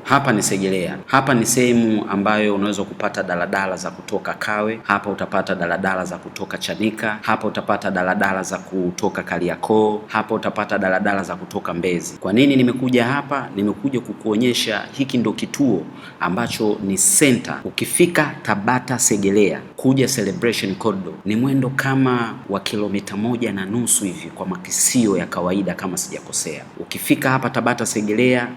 Hapa ni Segerea. Hapa ni sehemu ambayo unaweza kupata daladala za kutoka Kawe. Hapa utapata daladala za kutoka Chanika. Hapa utapata daladala za kutoka Kariakoo. Hapa utapata daladala za kutoka Mbezi. Kwa nini nimekuja hapa? Nimekuja kukuonyesha hiki ndo kituo ambacho ni center. Ukifika Tabata Segerea kuja Celebration Corridor ni mwendo kama wa kilomita 1.5 hivi kwa makisio ya kawaida kama sijakosea. Ukifika hapa Tabata Segerea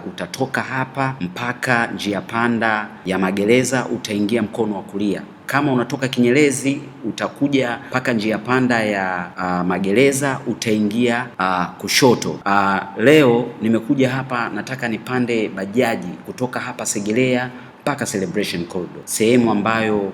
utatoka hapa mpaka njia panda ya Magereza, utaingia mkono wa kulia. Kama unatoka Kinyerezi utakuja mpaka njia panda ya Magereza, utaingia kushoto. Leo nimekuja hapa, nataka nipande bajaji kutoka hapa Segerea mpaka Celebration Corridor, sehemu ambayo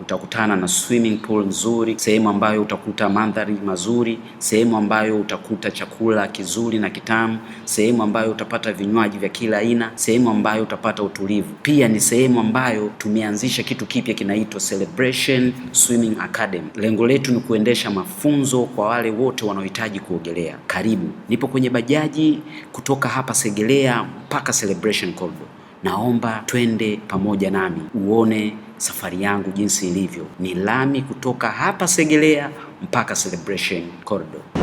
utakutana na swimming pool nzuri, sehemu ambayo utakuta mandhari mazuri, sehemu ambayo utakuta chakula kizuri na kitamu, sehemu ambayo utapata vinywaji vya kila aina, sehemu ambayo utapata utulivu. Pia ni sehemu ambayo tumeanzisha kitu kipya kinaitwa Celebration Swimming Academy. Lengo letu ni kuendesha mafunzo kwa wale wote wanaohitaji kuogelea. Karibu. Nipo kwenye bajaji kutoka hapa Segerea mpaka Celebration Corridor. Naomba twende pamoja nami uone safari yangu jinsi ilivyo. Ni lami kutoka hapa Segerea mpaka Celebration Corridor.